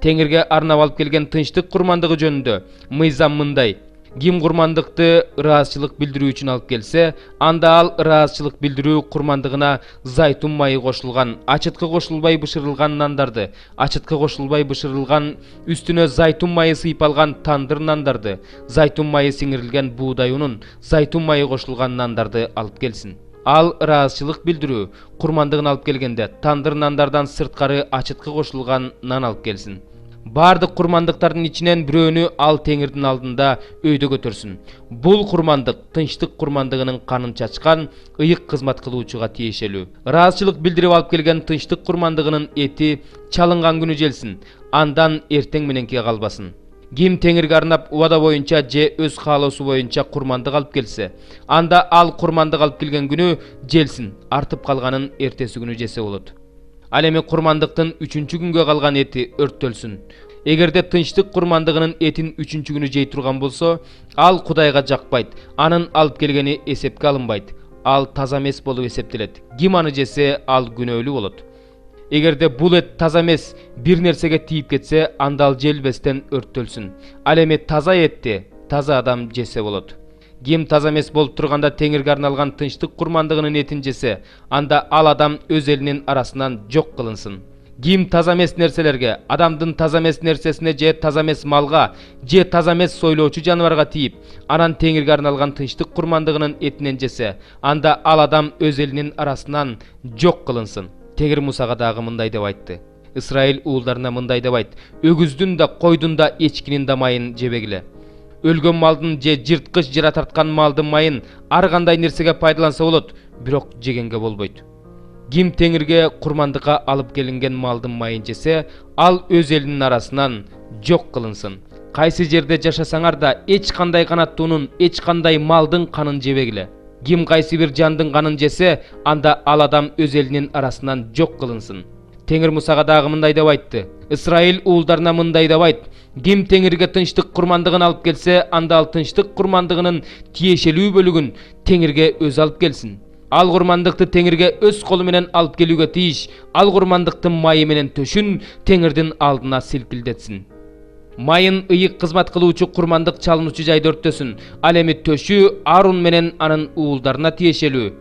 Теңирге арнап алып келген тынчтык курмандыгы жөнүндө мыйзам мындай: ким курмандыкты ыраазычылык билдирүү үчүн алып келсе, анда ал ыраазычылык билдирүү курмандыгына зайтун майы кошулган, ачыткы кошулбай бышырылган нандарды, ачыткы кошулбай бышырылган, үстүнө зайтун майы сыйпалган тандыр нандарды, зайтун майы сиңирилген буудай унун, зайтун майы кошулган нандарды алып келсин. Ал ыраазычылык билдирүү курмандыгын алып келгенде тандыр нандардан сырткары ачыткы кошулган нан алып келсин. Бардык курмандыктардын ичинен бирөөнү ал Теңирдин алдында өйдө көтөрсүн. Бул курмандык тынчтык курмандыгынын канын чачкан ыйык кызмат кылуучуга тиешелүү. Ыраазычылык билдирип алып келген тынчтык курмандыгынын эти чалынган күнү желсин, андан эртең мененке калбасын. Ким Теңирге арнап убада боюнча же өз каалоосу боюнча курмандык алып келсе, анда ал курмандык алып келген күнү желсин, артып калганын эртеси күнү жесе болот. Ал эми курмандыктын 3-чү күнгө калган эти өрттөлсүн. Эгерде тынчтык курмандыгынын этин 3-чү күнү жей турган болсо, ал Кудайга жакпайт, анын алып келгени эсепке алынбайт. Ал таза эмес болуп эсептелет. Ким аны жесе, ал күнөөлүү болот. Эгерде бул эт таза эмес, бир нерсеге тийип кетсе, анда ал желбестен өрттөлсүн. Ал эми таза этти таза адам жесе болот. Ким таза эмес болуп турганда Теңирге арналган тынчтык курмандыгынын этин жесе, анда ал адам өз элинин арасынан жок кылынсын. Ким таза эмес нерселерге, адамдын таза эмес нерсесине же таза эмес малга, же таза эмес сойлоочу жаныбарга тийип, анан Теңирге арналган тынчтык курмандыгынын этинен жесе, анда ал адам өз элинин арасынан жок кылынсын. Теңир Мусага дагы мындай деп айтты: Исраил уулдарына мындай деп айт: өгүздүн да, койдун да, эчкинин да майын жебегиле. Өлгөн малдын же жырткыч жыра тарткан малдын майын ар кандай нерсеге пайдаланса болот, бирок жегенге болбойт. Ким Теңирге курмандыкка алып келинген малдын майын жесе, ал өз элинин арасынан жок кылынсын. Кайсы жерде жашасаңар да эч кандай канаттуунун, эч кандай малдын канын жебегиле. Ким кайсы бир жандын канын жесе, анда ал адам өз элинин арасынан жок кылынсын. Теңир Мусага дагы мындай деп айтты: Исраил уулдарына мындай деп айт: ким Теңирге тынчтык курмандыгын алып келсе, анда ал тынчтык курмандыгынын тиешелүү бөлүгүн Теңирге өз алып келсин. Ал курмандыкты Теңирге өз колу менен алып келүүгө тийиш, ал курмандыктын майы менен төшүн Теңирдин алдына силкилдетсин. Майын ыйык кызмат кылуучу курмандык чалынуучу жайда өрттөсүн. Ал эми төшү Арун менен анын уулдарына тиешелүү.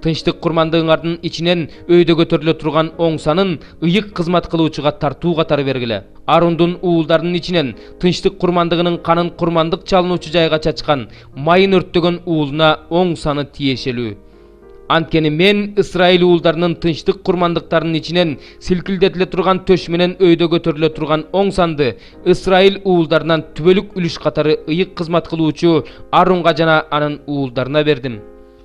Тынчтык курмандыгыңардын ичинен өйдө көтөрүлө турган оңсанын ыйык кызмат кылуучуга тартуу катары бергиле. Арундун уулдарынын ичинен тынчтык курмандыгынын канын курмандык чалынуучу жайга чачкан, майын өрттөгөн уулуна оңсаны тиешелүү. Анткени мен Исраил уулдарынын тынчтык курмандыктарынын ичинен силкилдетиле турган төш менен өйдө көтөрүлө турган оңсанды Исраил уулдарынан түбөлүк үлүш катары ыйык кызмат кылуучу Арунга жана анын уулдарына бердим.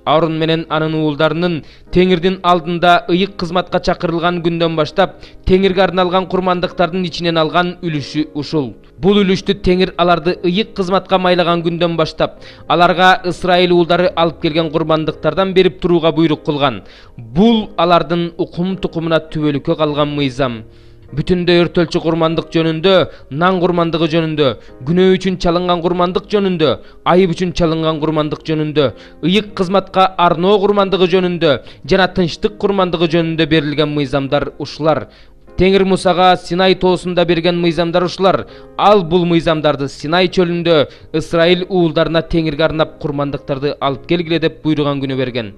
Арун менен анын уулдарынын Теңирдин алдында ыйык кызматка чакырылган күндөн баштап Теңирге арналган курмандыктардын ичинен алган үлүшү ушул. Бул үлүштү Теңир аларды ыйык кызматка майлаган күндөн баштап аларга Исраил уулдары алып келген курмандыктардан берип турууга буйрук кылган. Бул алардын укум тукумуна түбөлүккө калган мыйзам. Бүтүндөй өртөлчү курмандык жөнүндө, нан курмандыгы жөнүндө, күнөө үчүн чалынган курмандык жөнүндө, айып үчүн чалынган курмандык жөнүндө, ыйык кызматка арноо курмандыгы жөнүндө жана тынчтык курмандыгы жөнүндө берилген мыйзамдар ушулар. Теңир Мусага Синай тоосунда берген мыйзамдар ушулар. Ал бул мыйзамдарды Синай чөлүндө Исраил уулдарына Теңирге арнап курмандыктарды алып келгиле деп буйруган күнү берген.